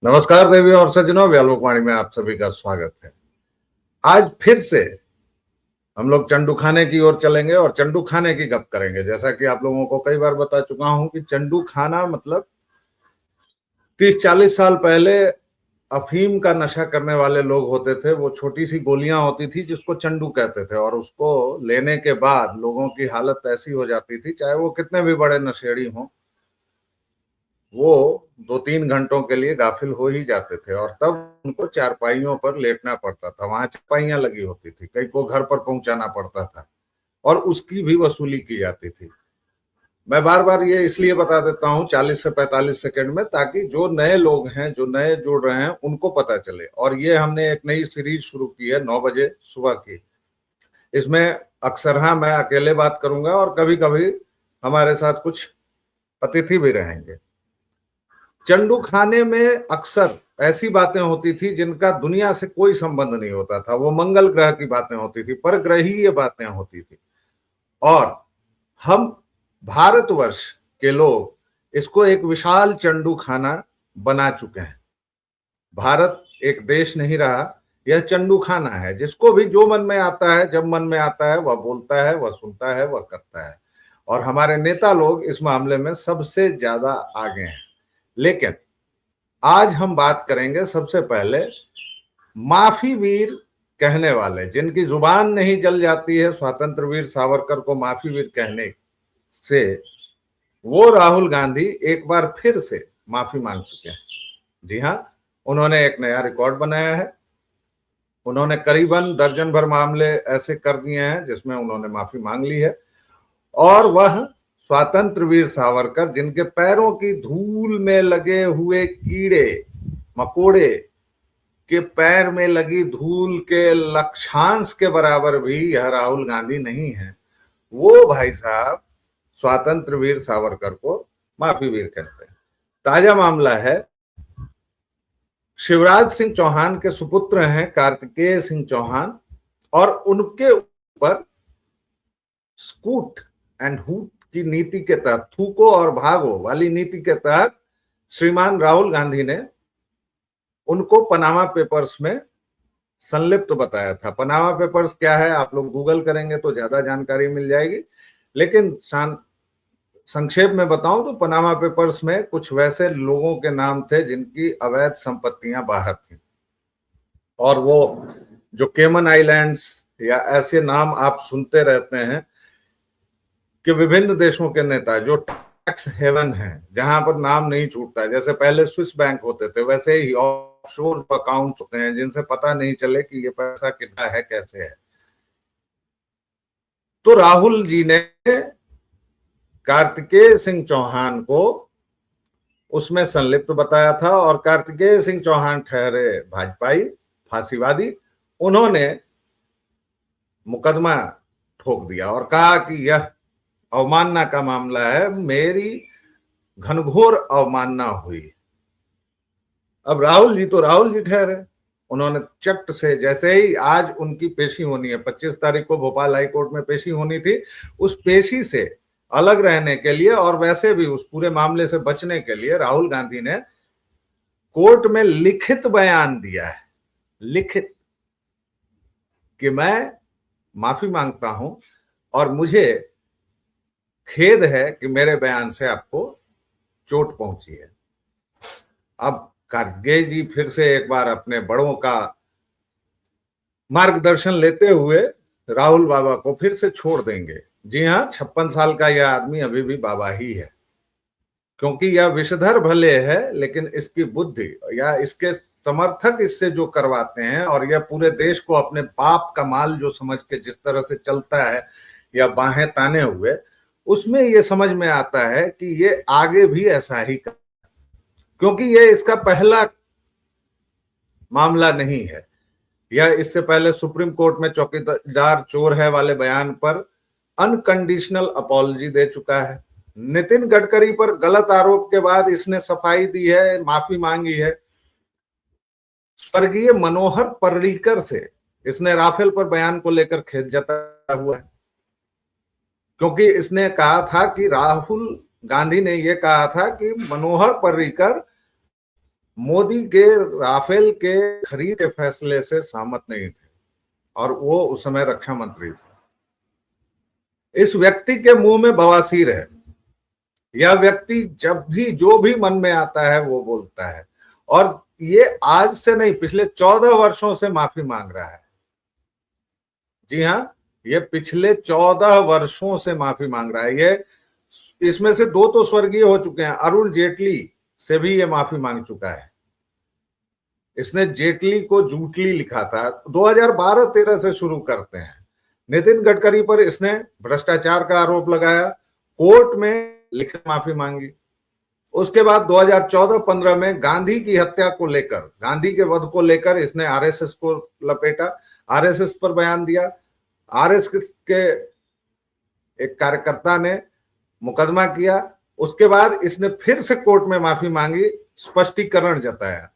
नमस्कार देवी और सज्जनों, व्यालोकवाणी में आप सभी का स्वागत है। आज फिर से हम लोग चंडू खाने की ओर चलेंगे और चंडू खाने की गप करेंगे। जैसा कि आप लोगों को कई बार बता चुका हूं कि चंडू खाना मतलब 30-40 साल पहले अफीम का नशा करने वाले लोग होते थे। वो छोटी सी गोलियां होती थी जिसको चंडू कहते थे, और उसको लेने के बाद लोगों की हालत ऐसी हो जाती थी, चाहे वो कितने भी बड़े नशेड़ी हों, वो 2-3 घंटों के लिए गाफिल हो ही जाते थे। और तब उनको चारपाइयों पर लेटना पड़ता था। वहां चारपाइयां लगी होती थी, कई को घर पर पहुंचाना पड़ता था और उसकी भी वसूली की जाती थी। मैं बार बार ये इसलिए बता देता हूँ 40 से 45 सेकंड में, ताकि जो नए लोग हैं, जो नए जुड़ रहे हैं, उनको पता चले। और ये हमने एक नई सीरीज शुरू की है 9 बजे सुबह की। इसमें अक्सर मैं अकेले बात करूंगा और कभी कभी हमारे साथ कुछ अतिथि भी रहेंगे। चंडू खाने में अक्सर ऐसी बातें होती थी जिनका दुनिया से कोई संबंध नहीं होता था। वो मंगल ग्रह की बातें होती थी, परग्रहीय बातें होती थी। और हम भारतवर्ष के लोग इसको एक विशाल चंडू खाना बना चुके हैं। भारत एक देश नहीं रहा, यह चंडू खाना है। जिसको भी जो मन में आता है, जब मन में आता है, वह बोलता है, वह सुनता है, वह करता है। और हमारे नेता लोग इस मामले में सबसे ज्यादा आगे हैं। लेकिन आज हम बात करेंगे सबसे पहले माफी वीर कहने वाले, जिनकी जुबान नहीं जल जाती है स्वतंत्र वीर सावरकर को माफी वीर कहने से। वो राहुल गांधी एक बार फिर से माफी मांग चुके हैं। जी हाँ, उन्होंने एक नया रिकॉर्ड बनाया है। उन्होंने करीबन दर्जन भर मामले ऐसे कर दिए हैं जिसमें उन्होंने माफी मांग ली है। और वह स्वतंत्र वीर सावरकर, जिनके पैरों की धूल में लगे हुए कीड़े मकोड़े के पैर में लगी धूल के लक्षांश के बराबर भी यह राहुल गांधी नहीं है, वो भाई साहब स्वतंत्र वीर सावरकर को माफी वीर कहते हैं। ताजा मामला है, शिवराज सिंह चौहान के सुपुत्र हैं कार्तिकेय सिंह चौहान, और उनके ऊपर स्कूट एंड हूट की नीति के तहत, थूको और भागो वाली नीति के तहत श्रीमान राहुल गांधी ने उनको पनामा पेपर्स में संलिप्त बताया था। पनामा पेपर्स क्या है, आप लोग गूगल करेंगे तो ज्यादा जानकारी मिल जाएगी। लेकिन संक्षेप में बताऊं तो पनामा पेपर्स में कुछ वैसे लोगों के नाम थे जिनकी अवैध संपत्तियां बाहर थी। और वो जो केमन आइलैंड्स या ऐसे नाम आप सुनते रहते हैं कि विभिन्न देशों के नेता जो टैक्स हेवन हैं, जहां पर नाम नहीं छूटता है, जैसे पहले स्विस बैंक होते थे, वैसे ही ऑफशोर अकाउंट्स होते हैं जिनसे पता नहीं चले कि ये पैसा कितना है, कैसे है। तो राहुल जी ने कार्तिकेय सिंह चौहान को उसमें संलिप्त बताया था, और कार्तिकेय सिंह चौहान ठहरे भाजपाई फांसीवादी। उन्होंने मुकदमा ठोक दिया और कहा कि यह अवमानना का मामला है, मेरी घनघोर अवमानना हुई। अब राहुल जी तो राहुल जी ठहरे, उन्होंने चट से, जैसे ही आज उनकी पेशी होनी है, 25 तारीख को भोपाल हाई कोर्ट में पेशी होनी थी, उस पेशी से अलग रहने के लिए और वैसे भी उस पूरे मामले से बचने के लिए राहुल गांधी ने कोर्ट में लिखित बयान दिया है, लिखित, कि मैं माफी मांगता हूं और मुझे खेद है कि मेरे बयान से आपको चोट पहुंची है। अब कार्तिकेय जी फिर से एक बार अपने बड़ों का मार्गदर्शन लेते हुए राहुल बाबा को फिर से छोड़ देंगे। जी हाँ, 56 साल का यह आदमी अभी भी बाबा ही है, क्योंकि यह विषधर भले है लेकिन इसकी बुद्धि या इसके समर्थक इससे जो करवाते हैं, और यह पूरे देश को अपने बाप का माल जो समझ के जिस तरह से चलता है या बाहें ताने हुए, उसमें यह समझ में आता है कि ये आगे भी ऐसा ही कर, क्योंकि ये इसका पहला मामला नहीं है। यह इससे पहले सुप्रीम कोर्ट में चौकीदार चोर है वाले बयान पर अनकंडीशनल अपॉलजी दे चुका है। नितिन गडकरी पर गलत आरोप के बाद इसने सफाई दी है, माफी मांगी है। स्वर्गीय मनोहर पर्रिकर से इसने राफेल पर बयान को लेकर खेद जताया हुआ है, क्योंकि इसने कहा था कि राहुल गांधी ने यह कहा था कि मनोहर पर्रिकर मोदी के राफेल के खरीद के फैसले से सहमत नहीं थे और वो उस समय रक्षा मंत्री थे। इस व्यक्ति के मुंह में बवासीर है। यह व्यक्ति जब भी जो भी मन में आता है वो बोलता है, और ये आज से नहीं, पिछले 14 वर्षों से माफी मांग रहा है। जी हाँ, ये पिछले 14 वर्षों से माफी मांग रहा है। ये इसमें से 2 तो स्वर्गीय हो चुके हैं, अरुण जेटली से भी ये माफी मांग चुका है। इसने जेटली को जूटली लिखा था। 2012-13 से शुरू करते हैं। नितिन गडकरी पर इसने भ्रष्टाचार का आरोप लगाया, कोर्ट में लिखित माफी मांगी। उसके बाद 2014-15 में गांधी की हत्या को लेकर, गांधी के वध को लेकर इसने आरएसएस को लपेटा, आरएसएस पर बयान दिया। आरएसएस के एक कार्यकर्ता ने मुकदमा किया। उसके बाद इसने फिर से कोर्ट में माफी मांगी, स्पष्टीकरण जताया,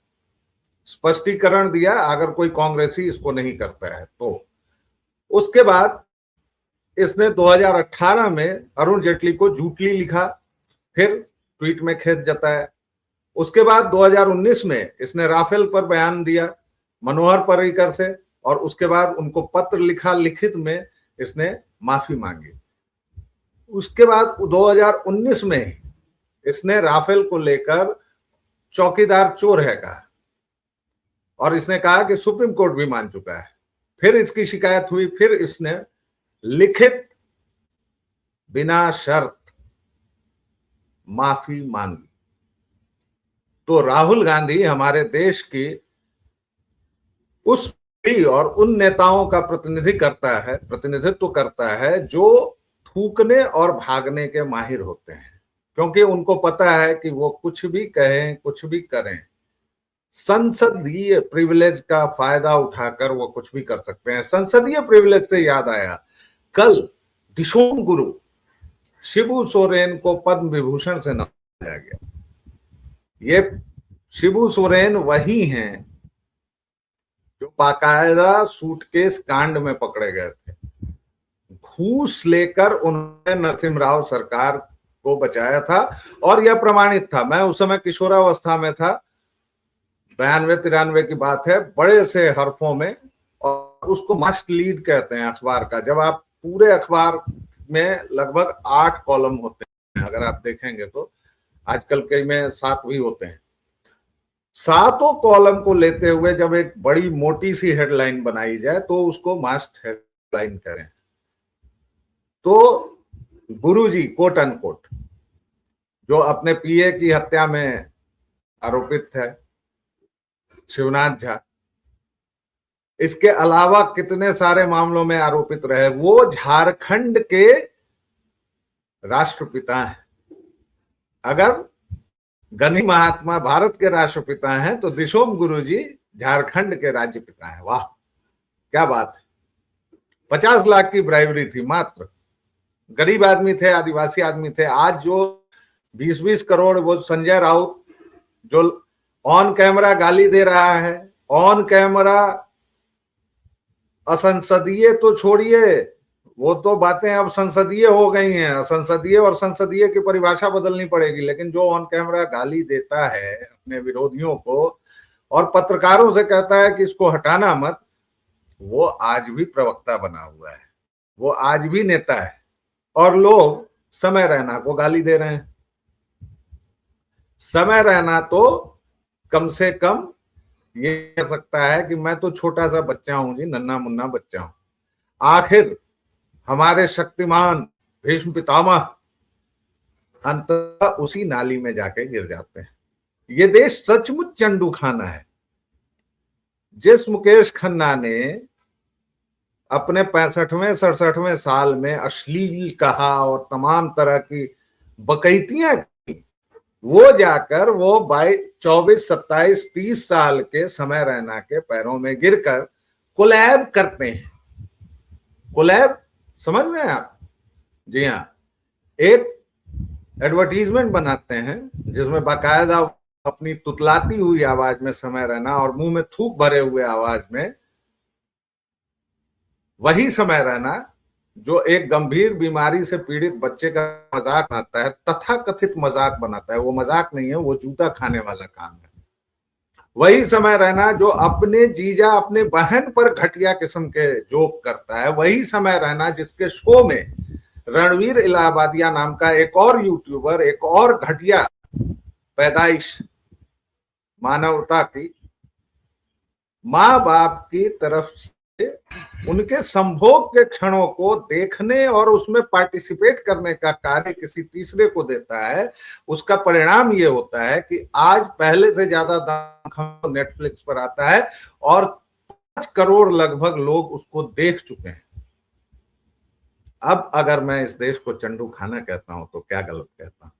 स्पष्टीकरण दिया अगर कोई कांग्रेसी इसको नहीं करता है तो। उसके बाद इसने 2018 में अरुण जेटली को जूटली लिखा, फिर ट्वीट में खेद जताया। उसके बाद 2019 में इसने राफेल पर बयान दिया मनोहर पर्रिकर से, और उसके बाद उनको पत्र लिखा, लिखित में इसने माफी मांगी। उसके बाद 2019 में इसने राफेल को लेकर चौकीदार चोर है कहा, और इसने कहा कि सुप्रीम कोर्ट भी मान चुका है। फिर इसकी शिकायत हुई, फिर इसने लिखित बिना शर्त माफी मांगी। तो राहुल गांधी हमारे देश की उस पीढ़ी और उन नेताओं का प्रतिनिधित्व करता है जो थूकने और भागने के माहिर होते हैं, क्योंकि उनको पता है कि वो कुछ भी कहें, कुछ भी करें, संसदीय प्रिविलेज का फायदा उठाकर वो कुछ भी कर सकते हैं। संसदीय प्रिविलेज से याद आया, कल दिशोम गुरु शिबू सोरेन को पद्म विभूषण से नवाजा गया। ये शिबू सोरेन वही हैं जो बाकायदा सूटकेस कांड में पकड़े गए थे। घूस लेकर उन्होंने नरसिम्हा राव सरकार को बचाया था, और यह प्रमाणित था। मैं उस समय किशोरावस्था में था, 92-93 की बात है, बड़े से हरफों में, और उसको मस्ट लीड कहते हैं अखबार का। जब आप पूरे अखबार में लगभग 8 कॉलम होते हैं, अगर आप देखेंगे तो आजकल कई में 7 भी होते हैं। 7 कॉलम को लेते हुए जब एक बड़ी मोटी सी हेडलाइन बनाई जाए तो उसको मस्ट हेडलाइन करें। तो गुरुजी कोट अनकोट, जो अपने पीए की हत्या में आरोपित थे, शिवनाथ झा, इसके अलावा कितने सारे मामलों में आरोपित रहे, वो झारखंड के राष्ट्रपिता हैं। अगर गनी महात्मा भारत के राष्ट्रपिता हैं तो दिशोम गुरुजी झारखंड के राज्यपिता हैं। वाह, क्या बात है। 50 लाख की ब्राइबरी थी मात्र। गरीब आदमी थे, आदिवासी आदमी थे। आज जो 20-20 करोड़, वो संजय राउत जो ऑन कैमरा गाली दे रहा है, ऑन कैमरा असंसदीय तो छोड़िए, वो तो बातें अब संसदीय हो गई हैं। संसदीय और संसदीय की परिभाषा बदलनी पड़ेगी। लेकिन जो ऑन कैमरा गाली देता है अपने विरोधियों को और पत्रकारों से कहता है कि इसको हटाना मत, वो आज भी प्रवक्ता बना हुआ है, वो आज भी नेता है, और लोग समय रैना को गाली दे रहे हैं। समय रैना तो कम से कम ये कह सकता है कि मैं तो छोटा सा बच्चा हूं जी, नन्ना मुन्ना बच्चा हूं। आखिर हमारे शक्तिमान भीष्म पितामह अंततः उसी नाली में जाके गिर जाते हैं। ये देश सचमुच चंडू खाना है। जिस मुकेश खन्ना ने अपने 65वें 67वें साल में अश्लील कहा और तमाम तरह की बकैतियां की, वो जाकर वो 24, 27, 30 साल के समय रैना के पैरों में गिरकर कोलैब करते हैं। कोलैब समझ में आप? जी हाँ, एक एडवर्टीजमेंट बनाते हैं जिसमें बाकायदा अपनी तुतलाती हुई आवाज में समय रैना और मुंह में थूक भरे हुए आवाज में वही समय रैना जो एक गंभीर बीमारी से पीड़ित बच्चे का मजाक बनाता है, तथाकथित मजाक बनाता है। वो मजाक नहीं है, वो जूता खाने वाला काम है। वही समय रैना जो अपने जीजा अपने बहन पर घटिया किस्म के जोक करता है, वही समय रैना जिसके शो में रणवीर इलाहाबादिया नाम का एक और यूट्यूबर, एक और घटिया पैदाइश मानवता की, माँ बाप की तरफ से उनके संभोग के क्षणों को देखने और उसमें पार्टिसिपेट करने का कार्य किसी तीसरे को देता है, उसका परिणाम ये होता है कि आज पहले से ज्यादा दाम नेटफ्लिक्स पर आता है और 5 करोड़ लगभग लोग उसको देख चुके हैं। अब अगर मैं इस देश को चंडू खाना कहता हूं तो क्या गलत कहता हूं?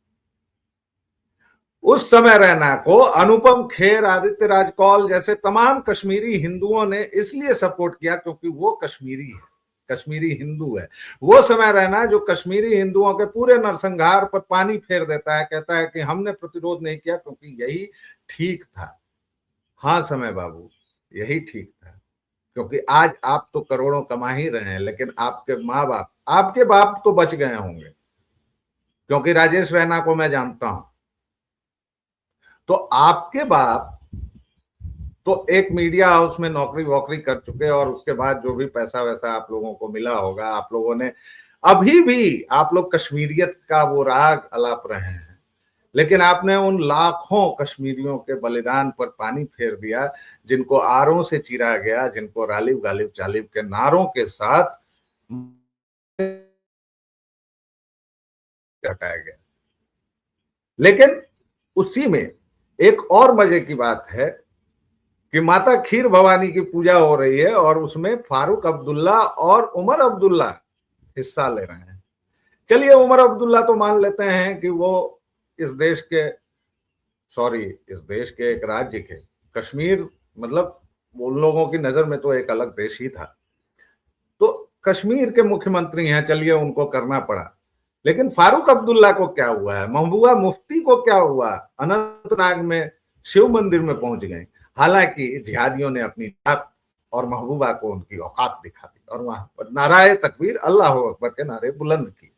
उस समय रैना को अनुपम खेर, आदित्य राज कौल जैसे तमाम कश्मीरी हिंदुओं ने इसलिए सपोर्ट किया क्योंकि वो कश्मीरी है, कश्मीरी हिंदू है। वो समय रैना जो कश्मीरी हिंदुओं के पूरे नरसंहार पर पानी फेर देता है, कहता है कि हमने प्रतिरोध नहीं किया क्योंकि यही ठीक था। हाँ समय बाबू, यही ठीक था, क्योंकि आज आप तो करोड़ों कमा ही रहे हैं, लेकिन आपके माँ बाप, आपके बाप तो बच गए होंगे, क्योंकि राजेश रैना को मैं जानता हूं। तो आपके बाप तो एक मीडिया हाउस में नौकरी वोकरी कर चुके, और उसके बाद जो भी पैसा वैसा आप लोगों को मिला होगा, आप लोगों ने अभी भी आप लोग कश्मीरियत का वो राग अलाप रहे हैं, लेकिन आपने उन लाखों कश्मीरियों के बलिदान पर पानी फेर दिया, जिनको आरों से चीरा गया, जिनको रालिब गालिब चालिब के नारों के साथ हटाया गया। लेकिन उसी में एक और मजे की बात है कि माता खीर भवानी की पूजा हो रही है और उसमें फारूक अब्दुल्ला और उमर अब्दुल्ला हिस्सा ले रहे हैं। चलिए उमर अब्दुल्ला तो मान लेते हैं कि वो इस देश के, सॉरी, इस देश के एक राज्य के, कश्मीर मतलब उन लोगों की नजर में तो एक अलग देश ही था, तो कश्मीर के मुख्यमंत्री हैं, चलिए उनको करना पड़ा। लेकिन फारूक अब्दुल्ला को क्या हुआ है, महबूबा मुफ्ती को क्या हुआ, अनंतनाग में शिव मंदिर में पहुंच गए, हालांकि जिहादियों ने अपनी जात और महबूबा को उनकी औकात दिखा दी और वहां पर नाराए तकबीर अल्लाह अकबर के नारे बुलंद की।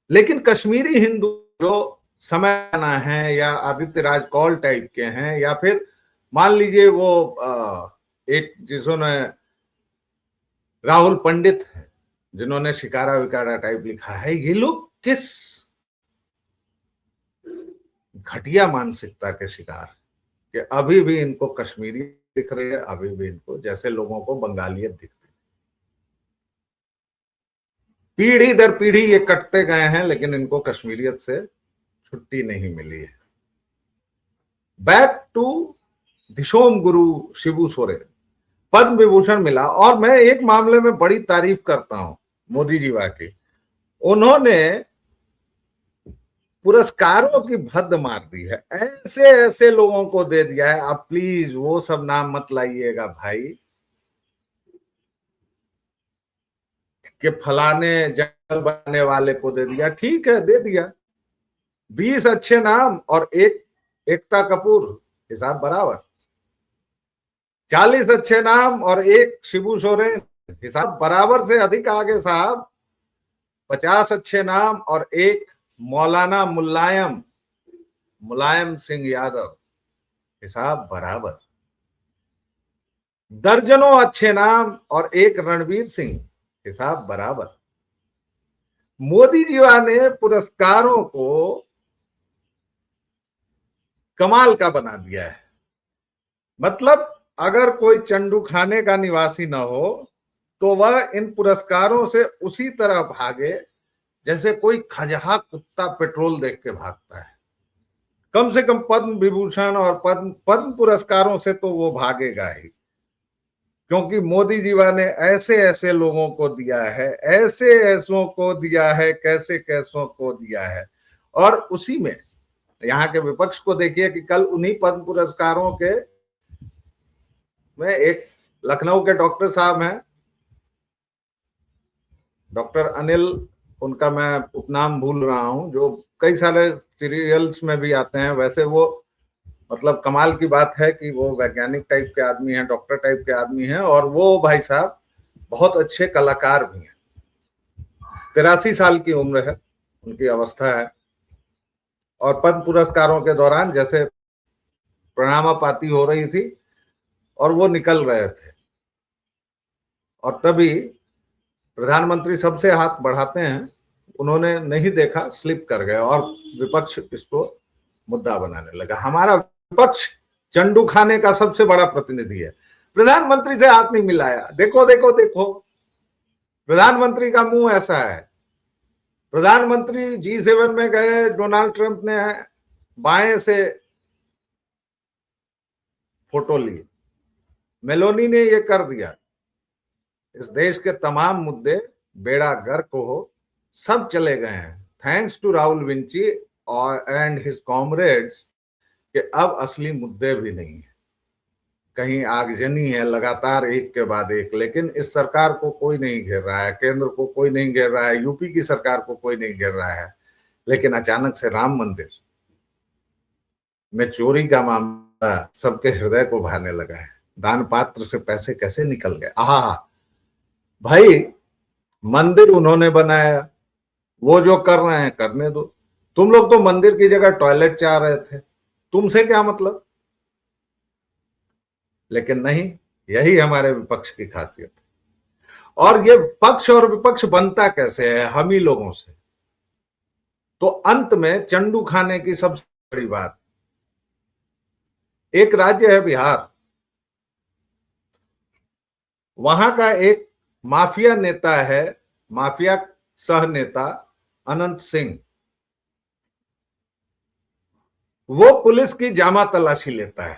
लेकिन कश्मीरी हिंदू जो समय है या आदित्य राज कौल टाइप के हैं, या फिर मान लीजिए वो एक जिन्होंने राहुल पंडित है, जिन्होंने शिकारा विकारा टाइप लिखा है, ये लोग किस घटिया मानसिकता के शिकार कि अभी भी इनको कश्मीरी दिख रही है, अभी भी इनको जैसे लोगों को बंगालियत दिखती है। पीढ़ी दर पीढ़ी ये कटते गए हैं, लेकिन इनको कश्मीरियत से छुट्टी नहीं मिली है। बैक टू दिशोम गुरु शिबू सोरेन, पद्म विभूषण मिला, और मैं एक मामले में बड़ी तारीफ करता हूं मोदी जी की, उन्होंने पुरस्कारों की भद्द मार दी है, ऐसे ऐसे लोगों को दे दिया है। आप प्लीज वो सब नाम मत लाइएगा भाई कि फलाने जंगल बनाने वाले को दे दिया, ठीक है दे दिया, 20 अच्छे नाम और एक एकता कपूर, हिसाब बराबर। 40 अच्छे नाम और एक शिबू सोरेन, हिसाब बराबर से अधिक आगे साहब। 50 अच्छे नाम और एक मौलाना मुलायम सिंह यादव, हिसाब बराबर। दर्जनों अच्छे नाम और एक रणवीर सिंह, हिसाब बराबर। मोदी जी ने पुरस्कारों को कमाल का बना दिया है। मतलब अगर कोई चंडू खाने का निवासी ना हो तो वह इन पुरस्कारों से उसी तरह भागे जैसे कोई खजहा कुत्ता पेट्रोल देख के भागता है। कम से कम पद्म विभूषण और पद्म पुरस्कारों से तो वो भागेगा ही, क्योंकि मोदी जी ने ऐसे ऐसे लोगों को दिया है, ऐसे ऐसों को दिया है, कैसे कैसों को दिया है। और उसी में यहाँ के विपक्ष को देखिए कि कल उन्हीं पद्म पुरस्कारों के में एक लखनऊ के डॉक्टर साहब हैं, डॉक्टर अनिल, उनका मैं उपनाम भूल रहा हूं, जो कई सारे सीरियल्स में भी आते हैं। वैसे वो मतलब कमाल की बात है कि वो वैज्ञानिक टाइप के आदमी हैं, डॉक्टर टाइप के आदमी हैं, और वो भाई साहब बहुत अच्छे कलाकार भी हैं। 83 साल की उम्र है उनकी, अवस्था है। और पद्म पुरस्कारों के दौरान जैसे प्रणामापाती हो रही थी और वो निकल रहे थे, और तभी प्रधानमंत्री सबसे हाथ बढ़ाते हैं, उन्होंने नहीं देखा, स्लिप कर गए और विपक्ष इसको मुद्दा बनाने लगा। हमारा विपक्ष चंडू खाने का सबसे बड़ा प्रतिनिधि है, प्रधानमंत्री से हाथ नहीं मिलाया। देखो देखो देखो, प्रधानमंत्री का मुंह ऐसा है। प्रधानमंत्री G7 में गए, डोनाल्ड ट्रंप ने बाएं से फोटो ली, मेलोनी ने ये कर दिया। इस देश के तमाम मुद्दे बेड़ा गर्क हो सब चले गए हैं, थैंक्स टू राहुल विंची और एंड हिज कॉमरेड्स, कि अब असली मुद्दे भी नहीं है, कहीं आगजनी है लगातार एक के बाद एक। लेकिन इस सरकार को कोई नहीं घेर रहा है, केंद्र को कोई नहीं घेर रहा है, यूपी की सरकार को कोई नहीं घेर रहा है। लेकिन अचानक से राम मंदिर में चोरी का मामला सबके हृदय को भाने लगा है। दान पात्र से पैसे कैसे निकल गए। भाई, मंदिर उन्होंने बनाया, वो जो कर रहे हैं करने दो। तुम लोग तो मंदिर की जगह टॉयलेट चाह रहे थे, तुमसे क्या मतलब। लेकिन नहीं, यही हमारे विपक्ष की खासियत है। और ये पक्ष और विपक्ष बनता कैसे है, हम ही लोगों से। तो अंत में चंडू खाने की सबसे बड़ी बात, एक राज्य है बिहार, वहां का एक माफिया नेता है, माफिया सह नेता अनंत सिंह। वो पुलिस की जामा तलाशी लेता है।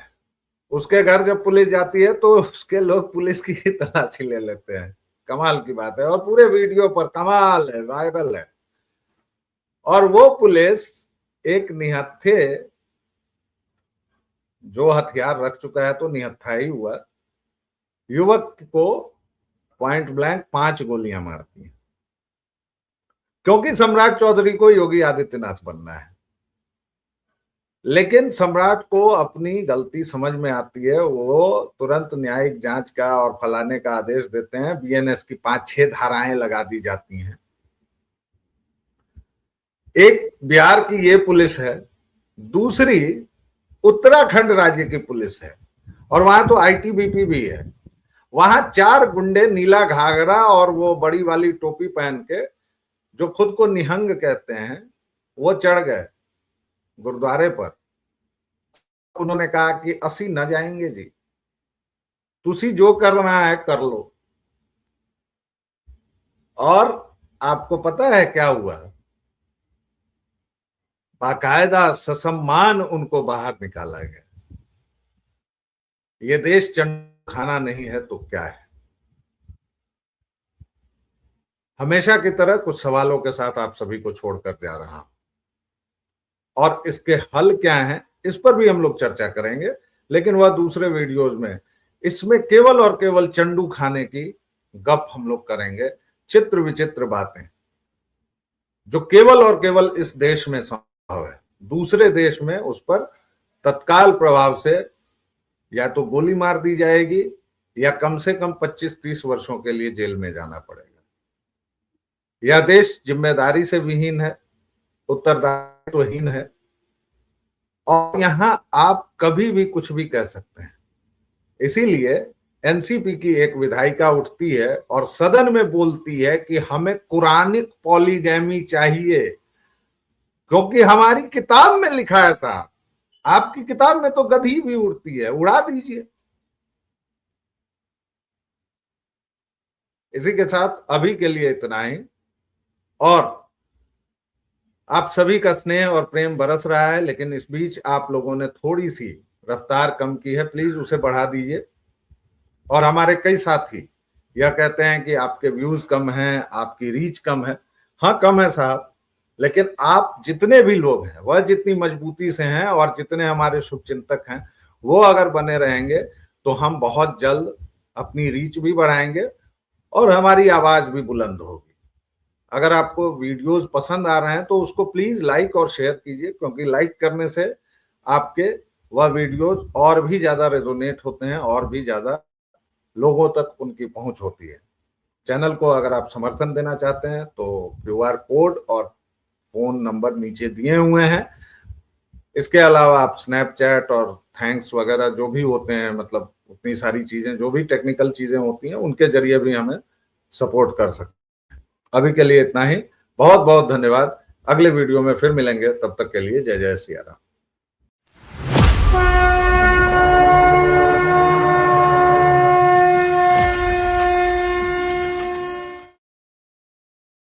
उसके घर जब पुलिस जाती है तो उसके लोग पुलिस की तलाशी ले लेते हैं। कमाल की बात है, और पूरे वीडियो पर कमाल है, वायरल है। और वो पुलिस एक निहत्थे, जो हथियार रख चुका है तो निहत्था ही हुआ, युवक को पॉइंट ब्लैंक 5 गोलियां मारती हैं, क्योंकि सम्राट चौधरी को योगी आदित्यनाथ बनना है। लेकिन सम्राट को अपनी गलती समझ में आती है, वो तुरंत न्यायिक जांच का और फलाने का आदेश देते हैं। बीएनएस की 5-6 धाराएं लगा दी जाती हैं। एक बिहार की ये पुलिस है, दूसरी उत्तराखंड राज्य की पुलिस है, और वहां तो आईटीबीपी भी है। वहां 4 गुंडे नीला घाघरा और वो बड़ी वाली टोपी पहन के, जो खुद को निहंग कहते हैं, वो चढ़ गए गुरुद्वारे पर। उन्होंने कहा कि असी न जाएंगे जी, तुसी जो करना है कर लो। और आपको पता है क्या हुआ, बाकायदा ससम्मान उनको बाहर निकाला गया। ये देश चंडू खाना नहीं है तो क्या है। हमेशा की तरह कुछ सवालों के साथ आप सभी को छोड़कर जा रहा हूं, और इसके हल क्या हैं इस पर भी हम लोग चर्चा करेंगे, लेकिन वह दूसरे वीडियोज में। इसमें केवल और केवल चंडू खाने की गप हम लोग करेंगे, चित्र विचित्र बातें जो केवल और केवल इस देश में संभव है। दूसरे देश में उस पर तत्काल प्रभाव से या तो गोली मार दी जाएगी या कम से कम 25-30 वर्षों के लिए जेल में जाना पड़ेगा। यह देश जिम्मेदारी से विहीन है, उत्तरदायित्वहीन है, और यहां आप कभी भी कुछ भी कह सकते हैं। इसीलिए एनसीपी की एक विधायिका उठती है और सदन में बोलती है कि हमें कुरानिक पॉलीगैमी चाहिए, क्योंकि हमारी किताब में लिखा है था। आपकी किताब में तो गधी भी उड़ती है, उड़ा दीजिए। इसी के साथ अभी के लिए इतना ही, और आप सभी का स्नेह और प्रेम बरस रहा है, लेकिन इस बीच आप लोगों ने थोड़ी सी रफ्तार कम की है, प्लीज उसे बढ़ा दीजिए। और हमारे कई साथी यह कहते हैं कि आपके व्यूज कम हैं, आपकी रीच कम है। हाँ, कम है साहब, लेकिन आप जितने भी लोग हैं वह जितनी मजबूती से हैं और जितने हमारे शुभचिंतक हैं वो अगर बने रहेंगे तो हम बहुत जल्द अपनी रीच भी बढ़ाएंगे और हमारी आवाज भी बुलंद होगी। अगर आपको वीडियोस पसंद आ रहे हैं तो उसको प्लीज लाइक और शेयर कीजिए, क्योंकि लाइक करने से आपके वह वीडियोस और भी ज्यादा रेजोनेट होते हैं और भी ज्यादा लोगों तक उनकी पहुंच होती है। चैनल को अगर आप समर्थन देना चाहते हैं तो क्यूआर कोड और फोन नंबर नीचे दिए हुए हैं। इसके अलावा आप स्नैपचैट और थैंक्स वगैरह जो भी होते हैं, मतलब उतनी सारी चीजें, जो भी टेक्निकल चीजें होती हैं, उनके जरिए भी हमें सपोर्ट कर सकते हैं। अभी के लिए इतना ही। बहुत बहुत धन्यवाद। अगले वीडियो में फिर मिलेंगे, तब तक के लिए जय जय सिया राम।